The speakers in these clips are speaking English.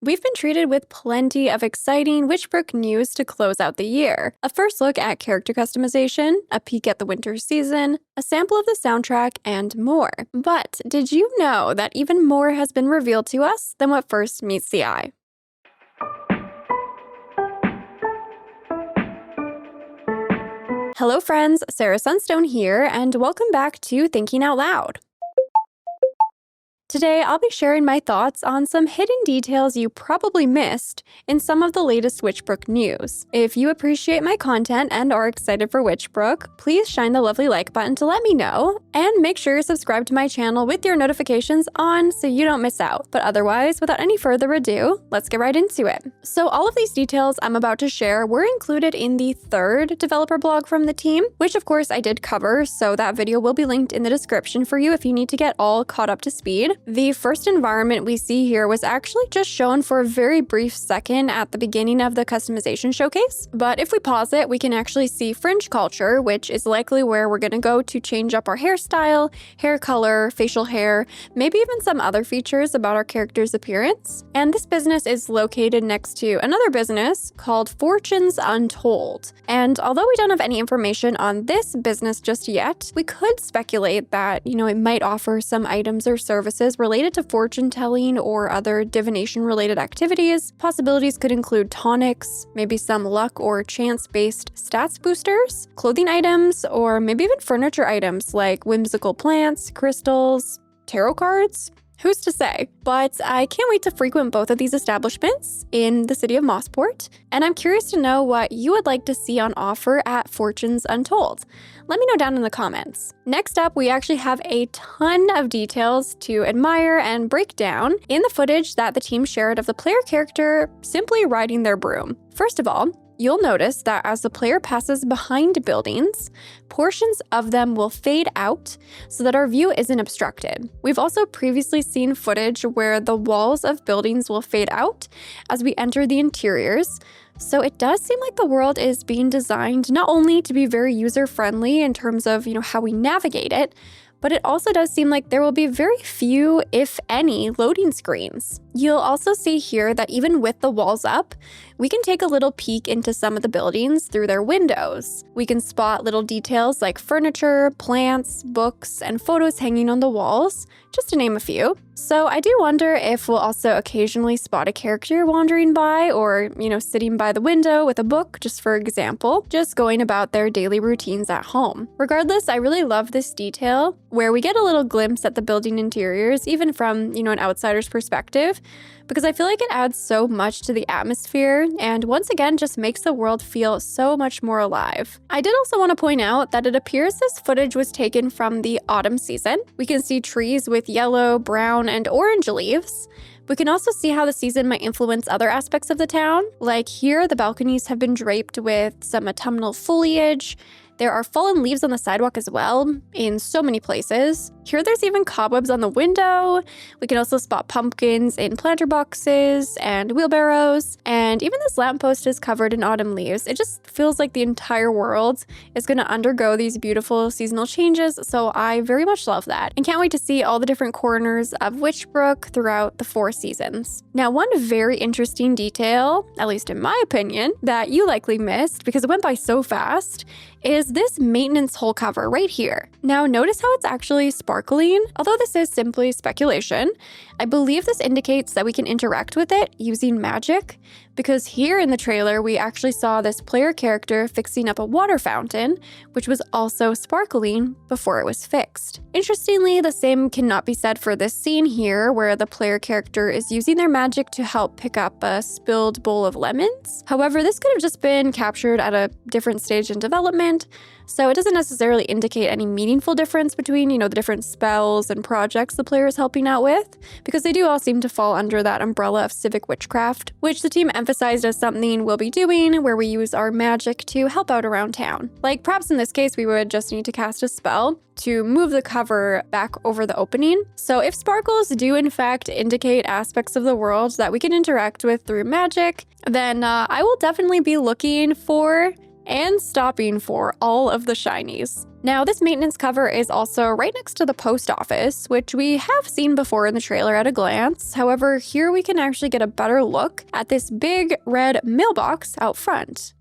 We've been treated with plenty of exciting Witchbrook news to close out the year. A first look at character customization, a peek at the winter season, a sample of the soundtrack, and more. But did you know that even more has been revealed to us than what first meets the eye? Hello friends, Sarah Sunstone here, and welcome back to Thinking Out Loud. Today, I'll be sharing my thoughts on some hidden details you probably missed in some of the latest Witchbrook news. If you appreciate my content and are excited for Witchbrook, please shine the lovely like button to let me know, and make sure you're subscribed to my channel with your notifications on so you don't miss out. But otherwise, without any further ado, let's get right into it. So all of these details I'm about to share were included in the third developer blog from the team, which of course I did cover, so that video will be linked in the description for you if you need to get all caught up to speed. The first environment we see here was actually just shown for a very brief second at the beginning of the customization showcase, but if we pause it, we can actually see fringe culture, which is likely where we're gonna go to change up our hairstyle, hair color, facial hair, maybe even some other features about our character's appearance. And this business is located next to another business called Fortunes Untold. And although we don't have any information on this business just yet, we could speculate that, it might offer some items or services related to fortune telling or other divination related activities. Possibilities could include tonics, maybe some luck or chance-based stats boosters, clothing items, or maybe even furniture items like whimsical plants, crystals, tarot cards. Who's to say? But I can't wait to frequent both of these establishments in the city of Mossport, and I'm curious to know what you would like to see on offer at Fortunes Untold. Let me know down in the comments. Next up, we actually have a ton of details to admire and break down in the footage that the team shared of the player character simply riding their broom. First of all, you'll notice that as the player passes behind buildings, portions of them will fade out so that our view isn't obstructed. We've also previously seen footage where the walls of buildings will fade out as we enter the interiors. So it does seem like the world is being designed not only to be very user-friendly in terms of, how we navigate it, but it also does seem like there will be very few, if any, loading screens. You'll also see here that even with the walls up, we can take a little peek into some of the buildings through their windows. We can spot little details like furniture, plants, books, and photos hanging on the walls, just to name a few. So I do wonder if we'll also occasionally spot a character wandering by or, sitting by the window with a book, just for example, just going about their daily routines at home. Regardless, I really love this detail where we get a little glimpse at the building interiors, even from, an outsider's perspective, because I feel like it adds so much to the atmosphere and once again just makes the world feel so much more alive. I did also want to point out that it appears this footage was taken from the autumn season. We can see trees with yellow, brown, and orange leaves. We can also see how the season might influence other aspects of the town. Like here, the balconies have been draped with some autumnal foliage. There are fallen leaves on the sidewalk as well, in so many places. Here there's even cobwebs on the window. We can also spot pumpkins in planter boxes and wheelbarrows. And even this lamppost is covered in autumn leaves. It just feels like the entire world is going to undergo these beautiful seasonal changes, so I very much love that. And can't wait to see all the different corners of Witchbrook throughout the 4 seasons. Now, one very interesting detail, at least in my opinion, that you likely missed because it went by so fast, is this maintenance hole cover right here. Now notice how it's actually sparkling. Although this is simply speculation, I believe this indicates that we can interact with it using magic, because here in the trailer we actually saw this player character fixing up a water fountain, which was also sparkling before it was fixed. Interestingly, the same cannot be said for this scene here, where the player character is using their magic to help pick up a spilled bowl of lemons. However, this could have just been captured at a different stage in development, so it doesn't necessarily indicate any meaningful difference between, the different spells and projects the player is helping out with, because they do all seem to fall under that umbrella of civic witchcraft, which the team emphasized as something we'll be doing where we use our magic to help out around town. Like perhaps in this case, we would just need to cast a spell to move the cover back over the opening. So if sparkles do in fact indicate aspects of the world that we can interact with through magic, then I will definitely be looking for and stopping for all of the shinies. Now, this maintenance cover is also right next to the post office, which we have seen before in the trailer at a glance. However, here we can actually get a better look at this big red mailbox out front.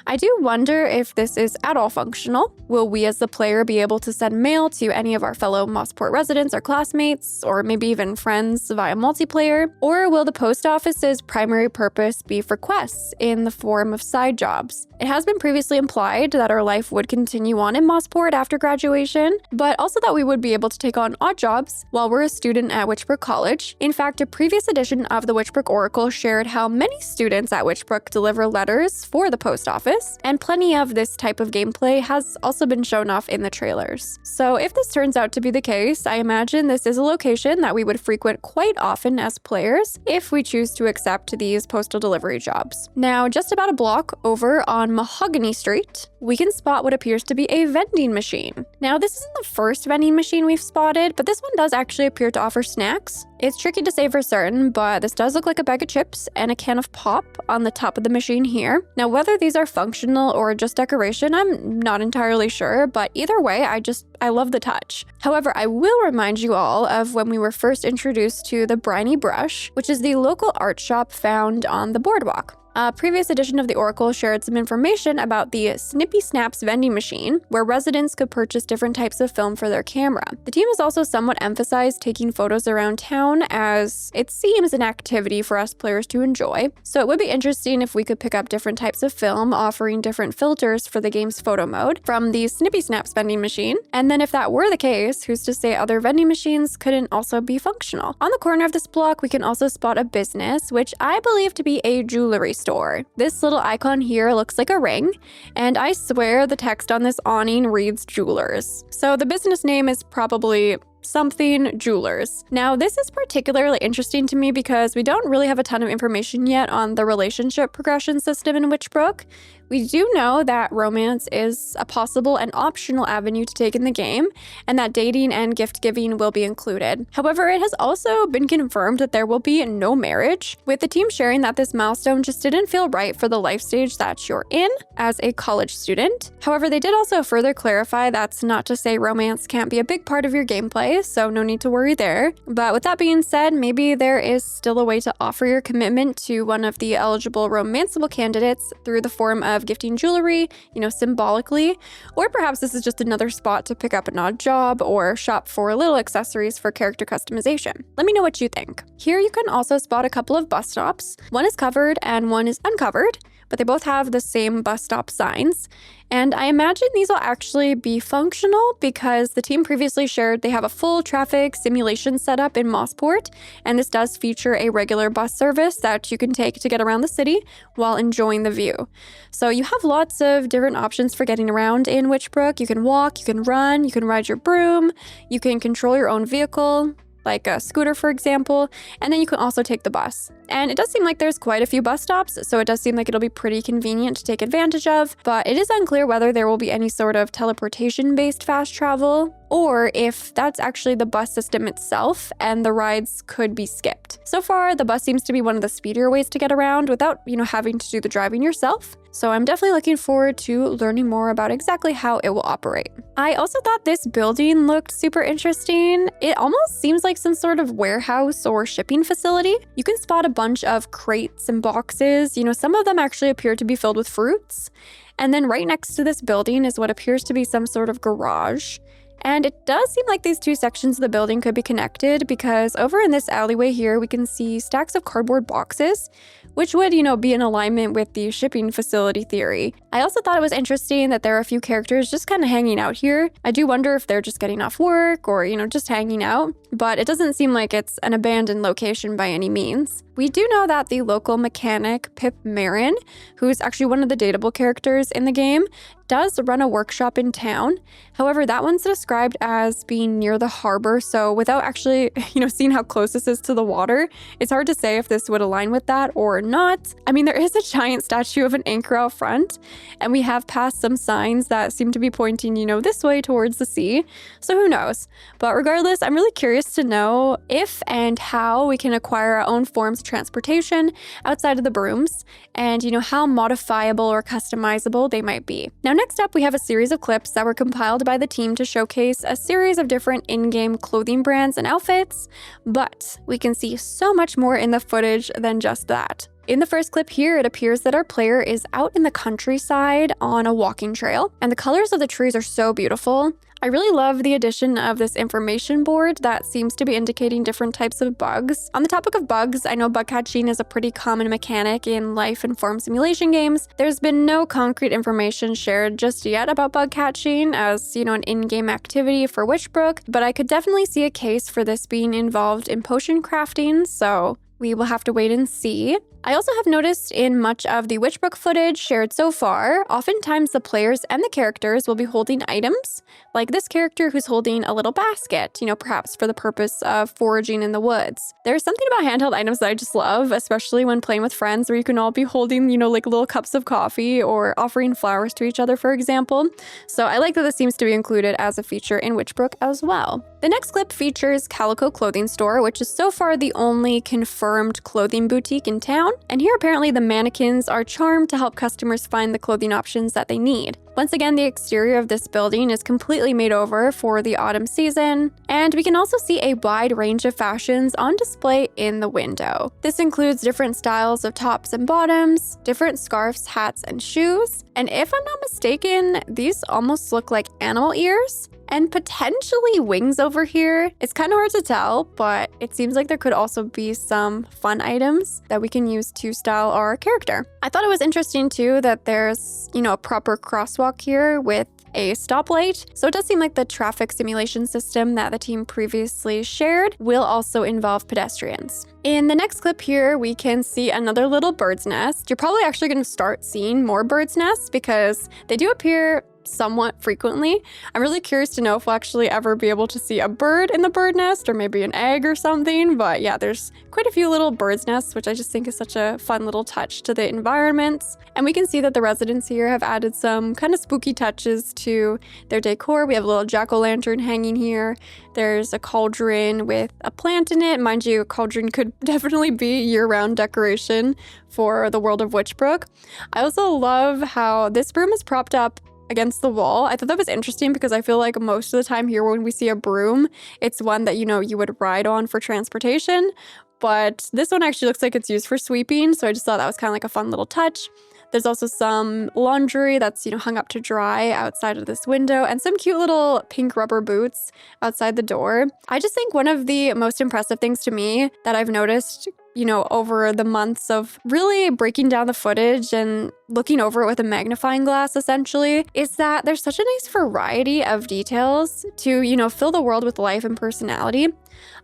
I do wonder if this is at all functional. Will we as the player be able to send mail to any of our fellow Mossport residents or classmates, or maybe even friends via multiplayer? Or will the post office's primary purpose be for quests in the form of side jobs? It has been previously implied that our life would continue on in Mossport after graduation, but also that we would be able to take on odd jobs while we're a student at Witchbrook College. In fact, a previous edition of the Witchbrook Oracle shared how many students at Witchbrook deliver letters for the post office, and plenty of this type of gameplay has also been shown off in the trailers. So if this turns out to be the case, I imagine this is a location that we would frequent quite often as players if we choose to accept these postal delivery jobs. Now, just about a block over on Mahogany Street, we can spot what appears to be a vending machine. Now, this isn't the first vending machine we've spotted, but this one does actually appear to offer snacks. It's tricky to say for certain, but this does look like a bag of chips and a can of pop on the top of the machine here. Now, whether these are functional or just decoration, I'm not entirely sure, but either way, I love the touch. However, I will remind you all of when we were first introduced to the Briny Brush, which is the local art shop found on the boardwalk. A previous edition of the Oracle shared some information about the Snippy Snaps vending machine, where residents could purchase different types of film for their camera. The team has also somewhat emphasized taking photos around town, as it seems an activity for us players to enjoy. So it would be interesting if we could pick up different types of film, offering different filters for the game's photo mode from the Snippy Snaps vending machine. And then if that were the case, who's to say other vending machines couldn't also be functional? On the corner of this block, we can also spot a business, which I believe to be a jewelry store. This little icon here looks like a ring, and I swear the text on this awning reads Jewelers. So the business name is probably something Jewelers. Now, this is particularly interesting to me because we don't really have a ton of information yet on the relationship progression system in Witchbrook. We do know that romance is a possible and optional avenue to take in the game, and that dating and gift giving will be included. However, it has also been confirmed that there will be no marriage, with the team sharing that this milestone just didn't feel right for the life stage that you're in as a college student. However, they did also further clarify that's not to say romance can't be a big part of your gameplay, so no need to worry there. But with that being said, maybe there is still a way to offer your commitment to one of the eligible romanceable candidates through the form of gifting jewelry, symbolically, or perhaps this is just another spot to pick up an odd job or shop for little accessories for character customization. Let me know what you think. Here you can also spot a couple of bus stops. One is covered and one is uncovered, but they both have the same bus stop signs. And I imagine these will actually be functional because the team previously shared they have a full traffic simulation setup in Mossport, and this does feature a regular bus service that you can take to get around the city while enjoying the view. So you have lots of different options for getting around in Witchbrook. You can walk, you can run, you can ride your broom, you can control your own vehicle, like a scooter, for example, and then you can also take the bus. And it does seem like there's quite a few bus stops, so it does seem like it'll be pretty convenient to take advantage of, but it is unclear whether there will be any sort of teleportation-based fast travel, or if that's actually the bus system itself and the rides could be skipped. So far, the bus seems to be one of the speedier ways to get around without, having to do the driving yourself. So I'm definitely looking forward to learning more about exactly how it will operate. I also thought this building looked super interesting. It almost seems like some sort of warehouse or shipping facility. You can spot a bunch of crates and boxes. Some of them actually appear to be filled with fruits. And then right next to this building is what appears to be some sort of garage. And it does seem like these two sections of the building could be connected because over in this alleyway here, we can see stacks of cardboard boxes, which would, be in alignment with the shipping facility theory. I also thought it was interesting that there are a few characters just kind of hanging out here. I do wonder if they're just getting off work or, just hanging out, but it doesn't seem like it's an abandoned location by any means. We do know that the local mechanic, Pip Marin, who's actually one of the dateable characters in the game, does run a workshop in town. However, that one's described as being near the harbor, so without actually, seeing how close this is to the water, it's hard to say if this would align with that or not. I mean, there is a giant statue of an anchor out front, and we have passed some signs that seem to be pointing, this way towards the sea, so who knows. But regardless, I'm really curious to know if and how we can acquire our own forms of transportation outside of the brooms and, how modifiable or customizable they might be. Now, next up, we have a series of clips that were compiled by the team to showcase a series of different in-game clothing brands and outfits, but we can see so much more in the footage than just that. In the first clip here, it appears that our player is out in the countryside on a walking trail, and the colors of the trees are so beautiful. I really love the addition of this information board that seems to be indicating different types of bugs. On the topic of bugs, I know bug catching is a pretty common mechanic in life and farm simulation games. There's been no concrete information shared just yet about bug catching as, an in-game activity for Witchbrook, but I could definitely see a case for this being involved in potion crafting, so we will have to wait and see. I also have noticed in much of the Witchbrook footage shared so far, oftentimes the players and the characters will be holding items, like this character who's holding a little basket, perhaps for the purpose of foraging in the woods. There's something about handheld items that I just love, especially when playing with friends where you can all be holding, like little cups of coffee or offering flowers to each other, for example. So I like that this seems to be included as a feature in Witchbrook as well. The next clip features Calico Clothing Store, which is so far the only confirmed clothing boutique in town. And here apparently the mannequins are charmed to help customers find the clothing options that they need. Once again, the exterior of this building is completely made over for the autumn season, and we can also see a wide range of fashions on display in the window. This includes different styles of tops and bottoms, different scarves, hats, and shoes, and if I'm not mistaken, these almost look like animal ears. And potentially wings over here. It's kind of hard to tell, but it seems like there could also be some fun items that we can use to style our character. I thought it was interesting too that there's, a proper crosswalk here with a stoplight. So it does seem like the traffic simulation system that the team previously shared will also involve pedestrians. In the next clip here, we can see another little bird's nest. You're probably actually going to start seeing more bird's nests because they do appear somewhat frequently. I'm really curious to know if we'll actually ever be able to see a bird in the bird nest or maybe an egg or something. But yeah, there's quite a few little bird's nests, which I just think is such a fun little touch to the environments. And we can see that the residents here have added some kind of spooky touches to their decor. We have a little jack-o'-lantern hanging here. There's a cauldron with a plant in it. Mind you, a cauldron could definitely be year-round decoration for the world of Witchbrook. I also love how this broom is propped up against the wall. I thought that was interesting because I feel like most of the time here when we see a broom, it's one that, you would ride on for transportation. But this one actually looks like it's used for sweeping. So I just thought that was kind of like a fun little touch. There's also some laundry that's, hung up to dry outside of this window and some cute little pink rubber boots outside the door. I just think one of the most impressive things to me that I've noticed, over the months of really breaking down the footage and looking over it with a magnifying glass, essentially, is that there's such a nice variety of details to, fill the world with life and personality.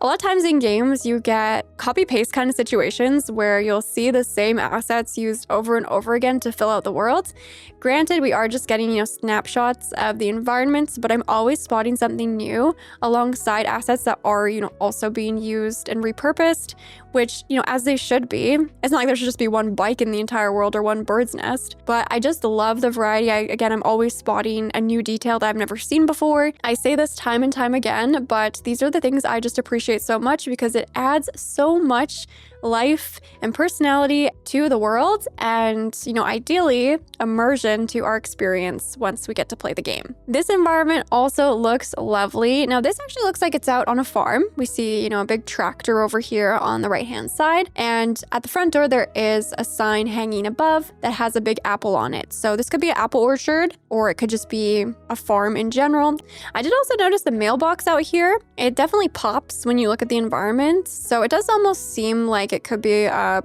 A lot of times in games, you get copy-paste kind of situations where you'll see the same assets used over and over again to fill out the world. Granted, we are just getting, snapshots of the environments, but I'm always spotting something new alongside assets that are, also being used and repurposed, which, as they should be. It's not like there should just be one bike in the entire world or one bird's nest, but I just love the variety. I'm always spotting a new detail that I've never seen before. I say this time and time again, but these are the things I just appreciate so much because it adds so much life and personality to the world and, ideally immersion to our experience once we get to play the game. This environment also looks lovely. Now, this actually looks like it's out on a farm. We see, a big tractor over here on the right-hand side. And at the front door, there is a sign hanging above that has a big apple on it. So this could be an apple orchard, or it could just be a farm in general. I did also notice the mailbox out here. It definitely pops when you look at the environment. So it does almost seem like it could be a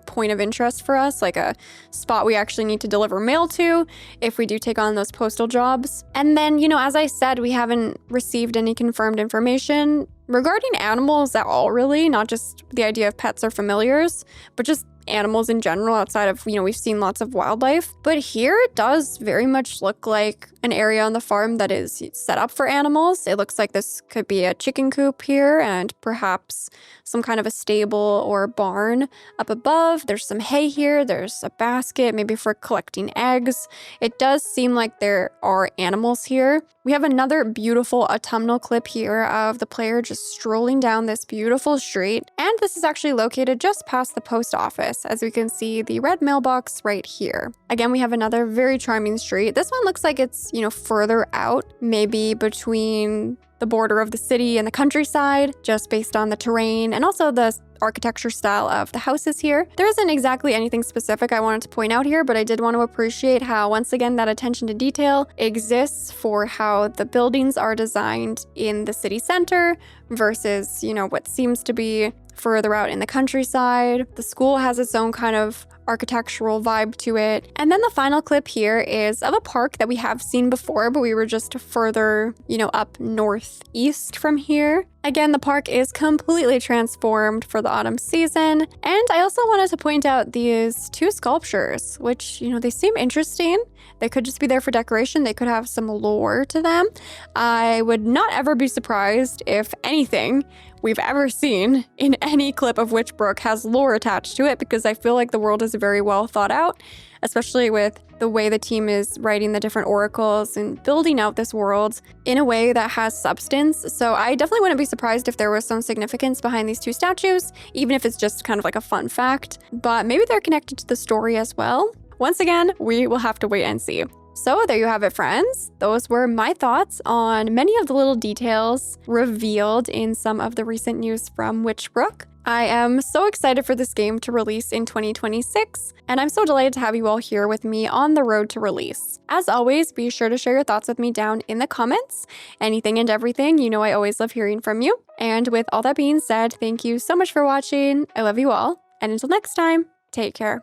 point of interest for us, like a spot we actually need to deliver mail to if we do take on those postal jobs. And then, as I said, we haven't received any confirmed information regarding animals at all, really, not just the idea of pets or familiars, but just animals in general outside of, we've seen lots of wildlife. But here it does very much look like an area on the farm that is set up for animals. It looks like this could be a chicken coop here and perhaps some kind of a stable or barn up above. There's some hay here. There's a basket, maybe for collecting eggs. It does seem like there are animals here. We have another beautiful autumnal clip here of the player just strolling down this beautiful street. And this is actually located just past the post office, as we can see the red mailbox right here. Again, we have another very charming street. This one looks like it's, further out, maybe between the border of the city and the countryside, just based on the terrain and also the architecture style of the houses here. There isn't exactly anything specific I wanted to point out here, but I did want to appreciate how, once again, that attention to detail exists for how the buildings are designed in the city center versus, what seems to be further out in the countryside. The school has its own kind of architectural vibe to it. And then the final clip here is of a park that we have seen before, but we were just further, up northeast from here. Again, the park is completely transformed for the autumn season. And I also wanted to point out these two sculptures, which, they seem interesting. They could just be there for decoration. They could have some lore to them. I would not ever be surprised if anything we've ever seen in any clip of Witchbrook has lore attached to it, because I feel like the world is very well thought out, especially with the way the team is writing the different oracles and building out this world in a way that has substance. So I definitely wouldn't be surprised if there was some significance behind these two statues, even if it's just kind of like a fun fact. But maybe they're connected to the story as well. Once again, we will have to wait and see. So there you have it, friends. Those were my thoughts on many of the little details revealed in some of the recent news from Witchbrook. I am so excited for this game to release in 2026, and I'm so delighted to have you all here with me on the road to release. As always, be sure to share your thoughts with me down in the comments. Anything and everything, I always love hearing from you. And with all that being said, thank you so much for watching. I love you all, and until next time, take care.